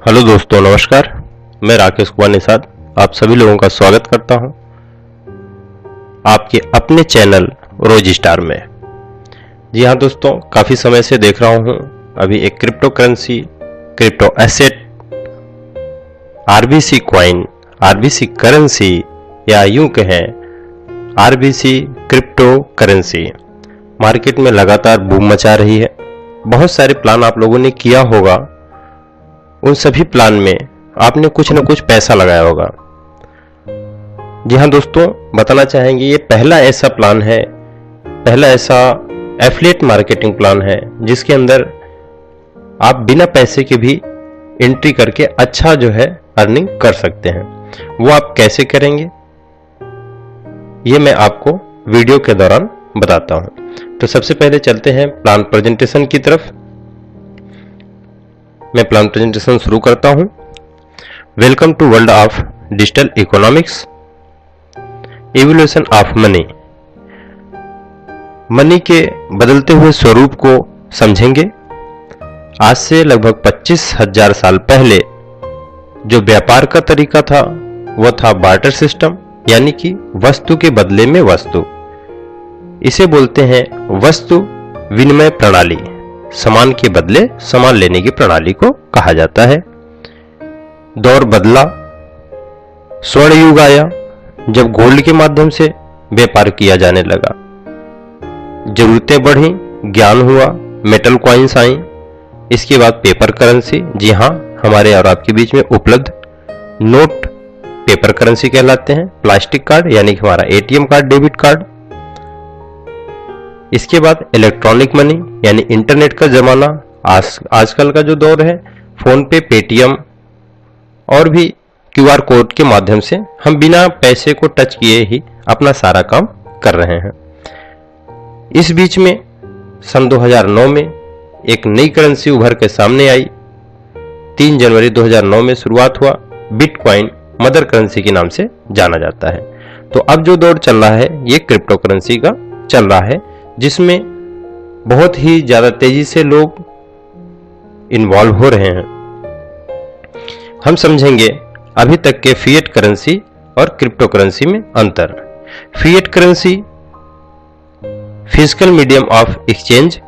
Hello दोस्तों, नमस्कार। मैं राकेश कुमार निषाद आप सभी लोगों का स्वागत करता हूं आपके अपने चैनल रोज स्टार में। जी हाँ दोस्तों, काफ़ी समय से देख रहा हूं अभी एक crypto currency, crypto asset, RBC coin, RBC currency या यूं कहें आरबीसी क्रिप्टो करेंसी मार्केट में लगातार बूम मचा रही है। बहुत सारे प्लान आप लोगों ने किया होगा, उन सभी प्लान में आपने कुछ न कुछ पैसा लगाया होगा। जी हाँ दोस्तों, बताना चाहेंगे ये पहला ऐसा प्लान है, पहला ऐसा एफिलिएट मार्केटिंग प्लान है जिसके अंदर आप बिना पैसे के भी एंट्री करके अच्छा जो है अर्निंग कर सकते हैं। वो आप कैसे करेंगे ये मैं आपको वीडियो के दौरान बताता हूं। तो सबसे पहले चलते हैं प्लान प्रेजेंटेशन की तरफ। मैं प्लान प्रेजेंटेशन शुरू करता हूं। Welcome to world of digital economics, evolution of money. Money के बदलते हुए स्वरूप को समझेंगे। आज से लगभग 25,000 साल पहले जो व्यापार का तरीका था वह था बार्टर सिस्टम, यानी कि वस्तु के बदले में वस्तु। इसे बोलते हैं वस्तु विनिमय प्रणाली। सामान के बदले सामान लेने की प्रणाली को कहा जाता है। दौर बदला, स्वर्ण युग आया जब गोल्ड के माध्यम से व्यापार किया जाने लगा। जरूरतें बढ़ी, ज्ञान हुआ, मेटल कॉइन्स आई। इसके बाद पेपर करेंसी, जी हां, हमारे और आपके बीच में उपलब्ध नोट पेपर करेंसी कहलाते हैं। प्लास्टिक कार्ड यानी कि हमारा एटीएम कार्ड, डेबिट कार्ड। इसके बाद इलेक्ट्रॉनिक मनी यानी इंटरनेट का जमाना। आजकल का जो दौर है, फोन पे, पेटीएम और भी क्यूआर कोड के माध्यम से हम बिना पैसे को टच किए ही अपना सारा काम कर रहे हैं। इस बीच में सन 2009 में एक नई करेंसी उभर के सामने आई। 3 जनवरी 2009 में शुरुआत हुआ। बिटकॉइन मदर करेंसी के नाम से जाना जाता है। तो अब जो दौर चल रहा है ये क्रिप्टो करेंसी का चल रहा है, जिसमें बहुत ही ज्यादा तेजी से लोग इन्वॉल्व हो रहे हैं। हम समझेंगे अभी तक के फिएट करेंसी और क्रिप्टो करेंसी में अंतर। Fiat currency physical medium of exchange,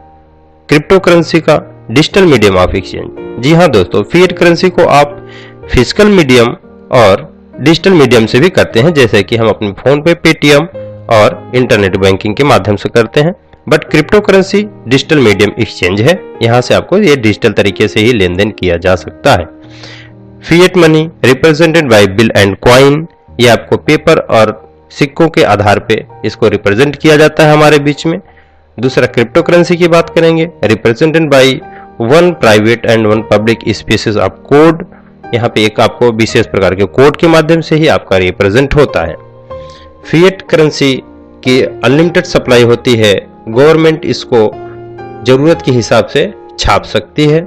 crypto currency का डिजिटल मीडियम ऑफ एक्सचेंज। जी हां दोस्तों, फिएट करेंसी को आप फिजिकल मीडियम और डिजिटल मीडियम से भी करते हैं, जैसे कि हम अपने फोन पे, पेटीएम और इंटरनेट बैंकिंग के माध्यम से करते हैं। But crypto currency digital medium exchange है, यहां से आपको ये डिजिटल तरीके से ही लेन देन किया जा सकता है। Fiat money represented by bill and coin, ये आपको पेपर और सिक्कों के आधार पे इसको रिप्रेजेंट किया जाता है हमारे बीच में। दूसरा क्रिप्टो करेंसी की बात करेंगे, represented by one private and one public species of code. यहाँ पे एक आपको विशेष प्रकार के कोड के माध्यम से ही आपका रिप्रेजेंट होता है। फिएट करेंसी की अनलिमिटेड सप्लाई होती है, गवर्नमेंट इसको जरूरत के हिसाब से छाप सकती है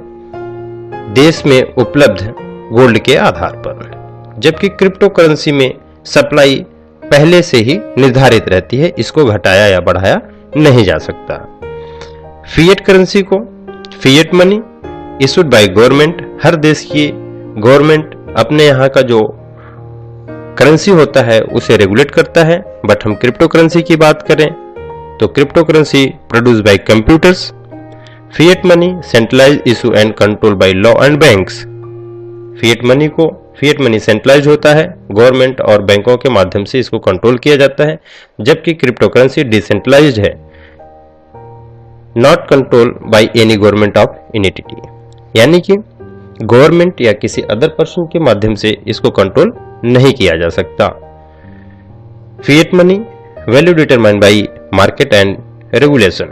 देश में उपलब्ध गोल्ड के आधार पर। जबकि क्रिप्टो करेंसी में सप्लाई पहले से ही निर्धारित रहती है, इसको घटाया या बढ़ाया नहीं जा सकता। फिएट करेंसी को fiat money issued by government, हर देश की गवर्नमेंट अपने यहाँ का जो करेंसी होता है उसे रेगुलेट करता है। बट हम क्रिप्टो करेंसी की बात करें तो cryptocurrency produce by computers. Fiat money centralise issue and control by law and banks. Fiat money centralise होता है, गवर्नमेंट और बैंकों के माध्यम से इसको कंट्रोल किया जाता है। जबकि क्रिप्टो करेंसी डिसेंट्रलाइज्ड है, not control by any government of entity, यानी कि गवर्नमेंट या किसी अदर पर्सन के माध्यम से इसको कंट्रोल नहीं किया जा सकता। Fiat money value determined by market and regulation.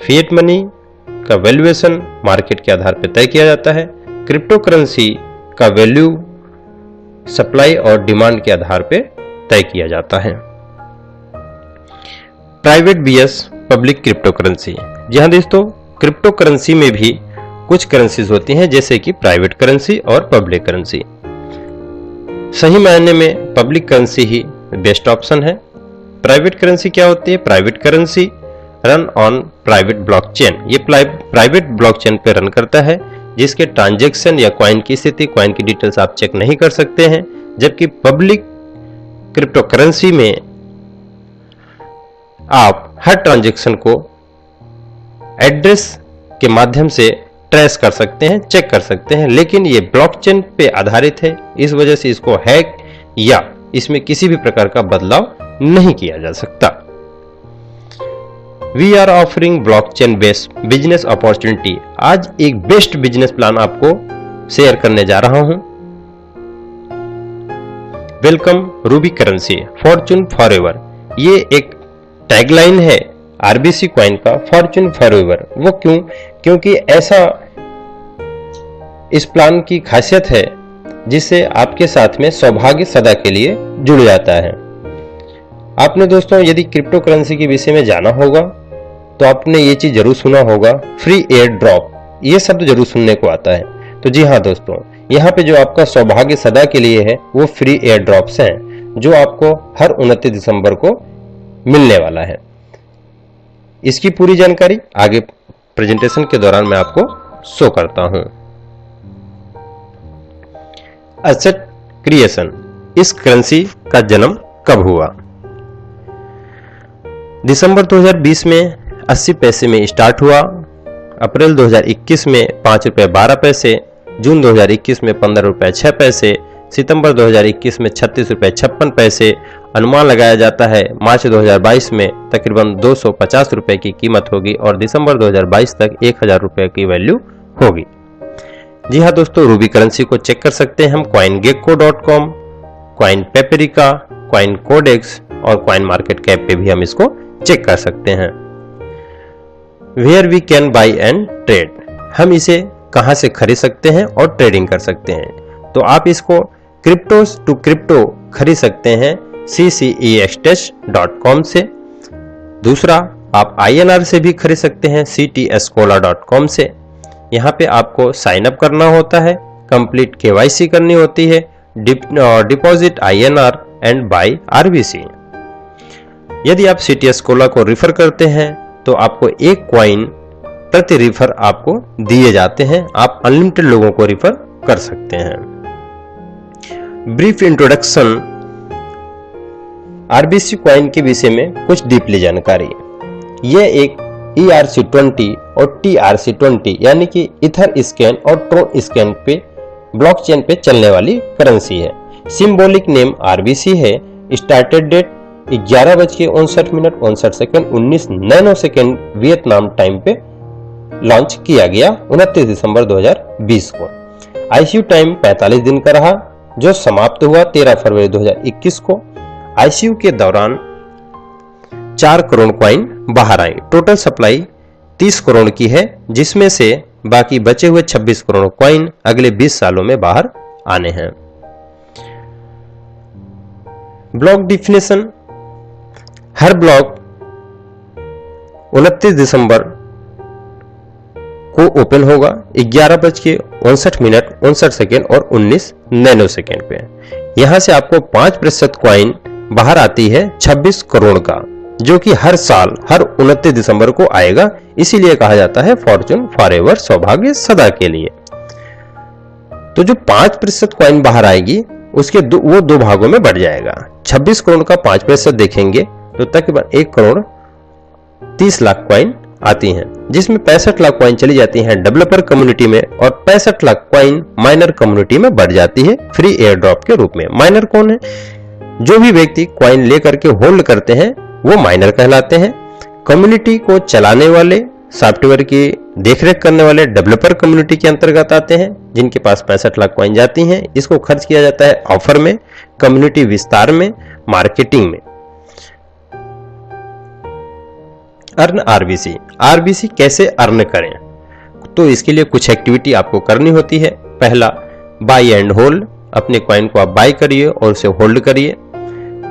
Fiat money का वैल्यूएशन मार्केट के आधार पर तय किया जाता है। क्रिप्टो करेंसी का वैल्यू सप्लाई और डिमांड के आधार पर तय किया जाता है। Private vs public cryptocurrency. जी हां दोस्तों, क्रिप्टो करेंसी में भी कुछ करेंसीज होती हैं, जैसे कि प्राइवेट करेंसी और पब्लिक करेंसी। सही मायने में पब्लिक करेंसी ही बेस्ट ऑप्शन है। प्राइवेट करेंसी क्या होती है? Private currency run on private blockchain. ये प्राइवेट ब्लॉकचेन पे रन करता है, जिसके ट्रांजैक्शन या कॉइन की स्थिति, कॉइन की डिटेल्स आप चेक नहीं कर सकते हैं। जबकि पब्लिक क्रिप्टो करेंसी में आप हर ट्रांजैक्शन को एड्रेस के माध्यम से ट्रेस कर सकते हैं, चेक कर सकते हैं, लेकिन ये ब्लॉकचेन पे आधारित है, इस वजह से इसको हैक या इसमें किसी भी प्रकार का बदलाव नहीं किया जा सकता। We are offering blockchain based business opportunity. आज एक बेस्ट बिजनेस प्लान आपको शेयर करने जा रहा हूं। Welcome Ruby currency fortune forever. ये एक टैगलाइन है आरबीसी कॉइन का, फॉर्चून फॉरएवर। वो क्यों? क्योंकि ऐसा इस प्लान की खासियत है जिससे आपके साथ में सौभाग्य सदा के लिए जुड़ जाता है। आपने दोस्तों यदि क्रिप्टो करेंसी के विषय में जाना होगा तो आपने ये चीज जरूर सुना होगा, फ्री एयर ड्रॉप, ये शब्द जरूर सुनने को आता है। तो जी हाँ दोस्तों, यहाँ पे जो आपका सौभाग्य सदा के लिए है वो फ्री एयर ड्रॉप्स हैं, जो आपको हर 29 दिसंबर को मिलने वाला है। इसकी पूरी जानकारी आगे प्रेजेंटेशन के दौरान मैं आपको शो करता हूं। एसेट क्रिएशन, इस करेंसी का जन्म कब हुआ? दिसंबर 2020 में 80 पैसे में स्टार्ट हुआ, अप्रैल 2021 में 5 रुपये 12 पैसे, जून 2021 में 15 रुपये 6 पैसे, सितंबर 2021 में 36 रुपये 56 पैसे। अनुमान लगाया जाता है मार्च 2022 में तकरीबन 250 रुपये की कीमत होगी और दिसंबर 2022 तक 1000 रुपये की वैल्यू होगी। जी हाँ दोस्तों, रूबी करेंसी को चेक कर सकते हैं हम coingecko.com, coin Paprika, coin Codex और कॉइन मार्केट कैप पे भी हम इसको चेक कर सकते हैं। Where we can buy and trade, हम इसे कहां से खरीद सकते हैं और ट्रेडिंग कर सकते हैं। तो आप इसको क्रिप्टोस टू क्रिप्टो खरीद सकते हैं ccextech.com से। दूसरा, आप INR से भी खरीद सकते हैं ctscola.com से। यहाँ पे आपको साइन अप करना होता है, कंप्लीट KYC करनी होती है, deposit INR and buy RBC। यदि आप ctscola को रिफर करते हैं तो आपको एक कॉइन प्रति रिफर आपको दिए जाते हैं। आप अनलिमिटेड लोगों को रिफर कर सकते हैं। ब्रीफ इंट्रोडक्शन, आरबीसी कॉइन के विषय में कुछ डीपली जानकारी। यह एक ERC20 और TRC20 यानी कि ईथर स्कैन और ट्रोन स्कैन पे ब्लॉकचेन पे चलने वाली करेंसी है। सिंबॉलिक नेम RBC है। Started date 11:59 19 nanosecond Vietnam time पे लॉन्च किया गया 29 दिसंबर 2020 को। आईसीयू टाइम 45 दिन का रहा, जो समाप्त हुआ 13 फरवरी 2021 को। आईसीयू के दौरान 4 करोड़ कॉइन बाहर आई। टोटल सप्लाई 30 करोड़ की है, जिसमें से बाकी बचे हुए 26 करोड़ कॉइन अगले 20 सालों में बाहर आने हैं। ब्लॉक डिफिनेशन, हर ब्लॉक 29 दिसंबर को ओपन होगा 11:59 और 19 नैनो सेकेंड पे। यहां से आपको 5% कॉइन बाहर आती है 26 करोड़ का, जो कि हर साल हर 29 दिसंबर को आएगा। इसीलिए कहा जाता है फॉर्चून फॉरएवर, सौभाग्य सदा के लिए। तो जो 5% कॉइन बाहर आएगी उसके वो दो भागों में बढ़ जाएगा। 26 करोड़ का 5% देखेंगे तो तकरीबन 1 करोड़ 30 लाख कॉइन आती हैं, जिसमें 65 लाख कॉइन चली जाती हैं डेवलपर कम्युनिटी में और 65 लाख कॉइन माइनर कम्युनिटी में बढ़ जाती है फ्री एयर ड्रॉप के रूप में। माइनर कौन है? जो भी व्यक्ति कॉइन लेकर के होल्ड करते हैं वो माइनर कहलाते हैं। कम्युनिटी को चलाने वाले, सॉफ्टवेयर की देखरेख करने वाले डेवलपर कम्युनिटी के अंतर्गत आते हैं, जिनके पास 65 लाख कॉइन जाती हैं। इसको खर्च किया जाता है ऑफर में, कम्युनिटी विस्तार में, मार्केटिंग में। अर्न आरबीसी, आरबीसी कैसे अर्न करें? तो इसके लिए कुछ एक्टिविटी आपको करनी होती है। पहला, बाय एंड होल्ड, अपने कॉइन को आप बाय करिए और उसे होल्ड करिए।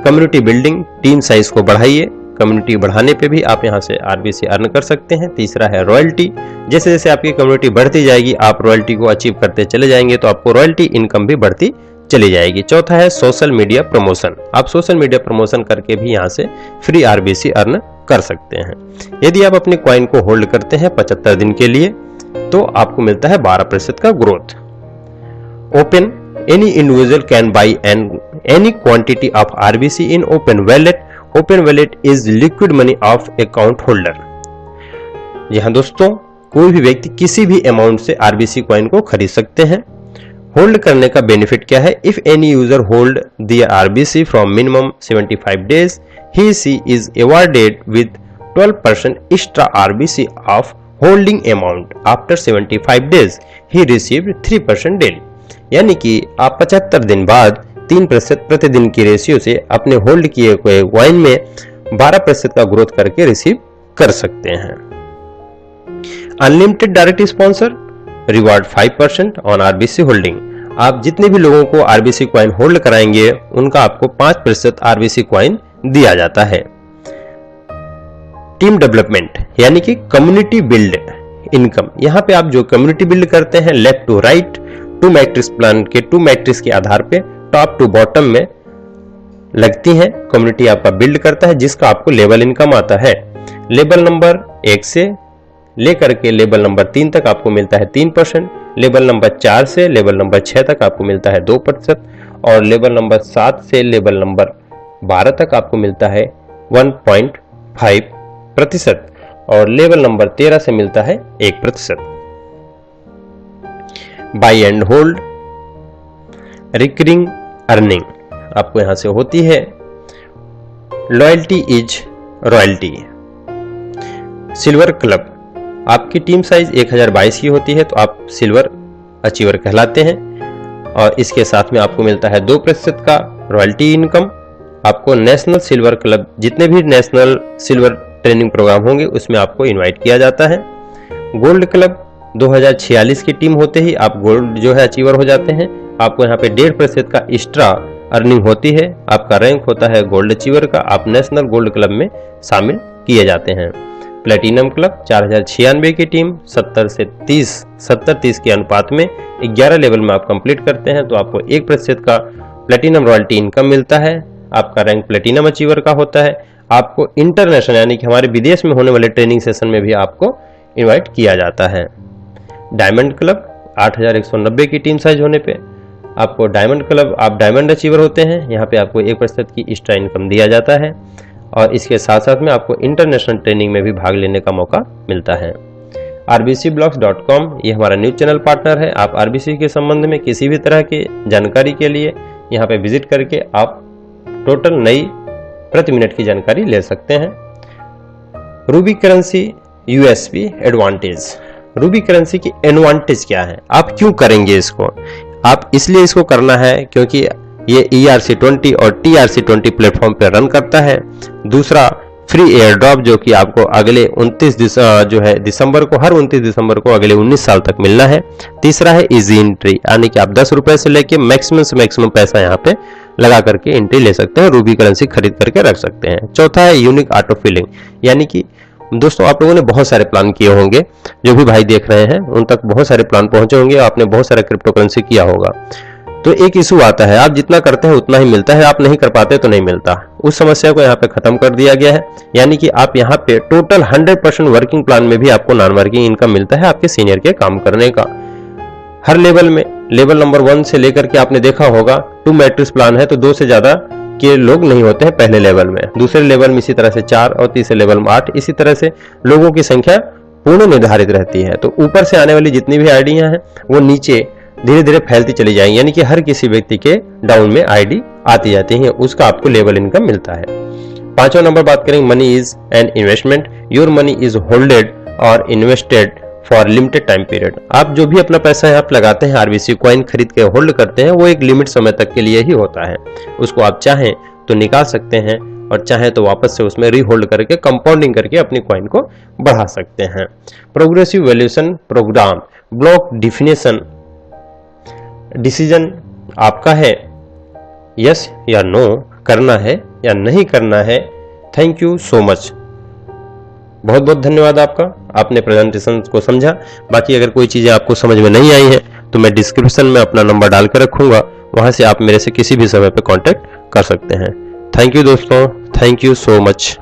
कम्युनिटी बिल्डिंग, टीम साइज को बढ़ाइए। कम्युनिटी बढ़ाने पे भी आप यहां से आरबीसी अर्न कर सकते हैं। तीसरा है रॉयल्टी, जैसे जैसे आपकी कम्युनिटी बढ़ती जाएगी आप रॉयल्टी को अचीव करते चले जाएंगे तो आपको रॉयल्टी इनकम भी बढ़ती चली जाएगी। चौथा है सोशल मीडिया प्रमोशन, आप सोशल मीडिया प्रमोशन करके भी यहां से फ्री आरबीसी अर्न कर सकते हैं। यदि आप अपने कॉइन को होल्ड करते हैं 75 दिन के लिए तो आपको मिलता है 12% का growth. Open, any individual can buy any quantity of RBC in open wallet. Open wallet is liquid money of account holder. यहां दोस्तों कोई भी व्यक्ति किसी भी अमाउंट से आरबीसी कॉइन को खरीद सकते हैं। होल्ड करने का बेनिफिट क्या है? If any user hold the RBC from minimum 75 days, he she is awarded with 12% extra RBC of holding amount. After 75 days he received 3% daily. यानी कि आप 75 दिन बाद 3% प्रतिदिन की रेशियो से अपने होल्ड किए हुए कॉइन में 12% का ग्रोथ करके रिसीव कर सकते हैं। Unlimited direct sponsor, reward 5% on RBC holding. आप जितने भी लोगों को आरबीसी कॉइन होल्ड कराएंगे उनका आपको 5% आरबीसी कॉइन दिया जाता है। टीम डेवलपमेंट यानी कि कम्युनिटी बिल्ड इनकम। यहां पे आप जो कम्युनिटी बिल्ड करते हैं left to right 2 matrix plan के 2 मैट्रिक्स के आधार पे टॉप टू बॉटम में लगती है। कम्युनिटी आपका बिल्ड करता है जिसका आपको लेवल इनकम आता है। लेवल नंबर 1 से लेकर के लेवल नंबर 3 तक आपको मिलता है 3%। लेवल नंबर 4 से लेवल नंबर 6 तक आपको मिलता है 2%। और लेवल नंबर 7 से लेवल नंबर 12 तक आपको मिलता है 1.5%। और लेवल नंबर 13 से मिलता है 1%। By and hold, recurring earning आपको यहां से होती है। Loyalty is royalty. Silver club, आपकी टीम साइज 1022 की होती है तो आप सिल्वर अचीवर कहलाते हैं। और इसके साथ में आपको मिलता है 2% का रॉयल्टी इनकम। आपको नेशनल सिल्वर क्लब, जितने भी नेशनल सिल्वर ट्रेनिंग प्रोग्राम होंगे उसमें आपको इनवाइट किया जाता है। गोल्ड क्लब 2046 की टीम होते ही आप गोल्ड जो है अचीवर हो जाते हैं। आपको यहाँ पे 1.5% का एक्स्ट्रा अर्निंग होती है। आपका रैंक होता है गोल्ड अचीवर का। आप नेशनल गोल्ड क्लब में शामिल किए जाते हैं। प्लेटिनम क्लब 4096 की टीम 70-30 के अनुपात में 11 लेवल में आप कंप्लीट करते हैं तो आपको 1% का प्लेटिनम रॉयल्टी इनकम मिलता है। आपका रैंक प्लेटिनम अचीवर का होता है। आपको इंटरनेशनल यानी कि हमारे विदेश में होने वाले ट्रेनिंग सेशन में भी आपको इनवाइट किया जाता है। डायमंड क्लब 8190 की टीम साइज होने पे आपको डायमंड क्लब, आप डायमंड अचीवर होते हैं। यहाँ पे आपको 1% की एक्स्ट्रा इनकम दिया जाता है। और इसके साथ साथ में आपको इंटरनेशनल ट्रेनिंग में भी भाग लेने का मौका मिलता है। rbcblogs.com ये हमारा न्यूज चैनल पार्टनर है। आप आरबीसी के संबंध में किसी भी तरह की जानकारी के लिए यहाँ पे विजिट करके आप टोटल नई प्रति मिनट की जानकारी ले सकते हैं। Ruby currency USP advantage. Ruby currency की एडवांटेज क्या है? आप क्यों करेंगे इसको? आप इसलिए इसको करना है क्योंकि ये ERC20 और TRC20 प्लेटफॉर्म पर रन करता है। दूसरा, फ्री एयर ड्रॉप जो कि आपको अगले 29 दिसंबर को, हर 29 दिसंबर को अगले 19 साल तक मिलना है। तीसरा है इजी एंट्री, यानी कि आप 10 रुपए से लेके मैक्सिमम से मैक्सिमम पैसा यहाँ पे लगा करके एंट्री ले सकते हैं, रूबी करेंसी खरीद करके रख सकते हैं। चौथा है यूनिक ऑटो फिलिंग, यानी कि दोस्तों आप लोगों ने बहुत सारे प्लान किए होंगे, जो भी भाई देख रहे हैं उन तक बहुत सारे प्लान पहुंचे होंगे, आपने बहुत सारा क्रिप्टो करेंसी किया होगा। तो एक इशू आता है, आप जितना करते हैं उतना ही मिलता है, आप नहीं कर पाते तो नहीं मिलता। उस समस्या को यहाँ पे खत्म कर दिया गया है, यानी कि आप यहाँ पे टोटल 100% वर्किंग प्लान में भी आपको नॉन वर्किंग इनकम मिलता है आपके सीनियर के काम करने का। हर लेवल में, लेवल नंबर 1 से लेकर के आपने देखा होगा 2 मैट्रिक्स प्लान है तो 2 से ज्यादा के लोग नहीं होते हैं पहले लेवल में, दूसरे लेवल में इसी तरह से 4 और तीसरे लेवल में 8, इसी तरह से लोगों की संख्या पूर्ण निर्धारित रहती है। तो ऊपर से आने वाली जितनी भी आईडियां हैं वो नीचे धीरे धीरे फैलती चली जाएंगी, यानी कि हर किसी व्यक्ति के डाउन में आईडी आती जाती है, उसका आपको लेवल इनकम मिलता है। 5वां नंबर बात करेंगे, money is an investment, your money is holded और invested for limited time period. आप जो भी अपना पैसा यहाँ पे लगाते हैं, आरबीसी कॉइन खरीद के होल्ड करते हैं, वो एक लिमिट समय तक के लिए ही होता है। उसको आप चाहें तो निकाल सकते हैं और चाहें तो वापस से उसमें रीहोल्ड करके कंपाउंडिंग करके अपनी कॉइन को बढ़ा सकते हैं। Progressive valuation programme, block definition decision आपका है, यस या नो करना है या नहीं करना है। थैंक यू सो मच, बहुत बहुत धन्यवाद आपका, आपने प्रेजेंटेशन को समझा। बाकी अगर कोई चीजें आपको समझ में नहीं आई है तो मैं डिस्क्रिप्शन में अपना नंबर डाल कर रखूंगा, वहां से आप मेरे से किसी भी समय पे कांटेक्ट कर सकते हैं। थैंक यू दोस्तों, थैंक यू सो मच।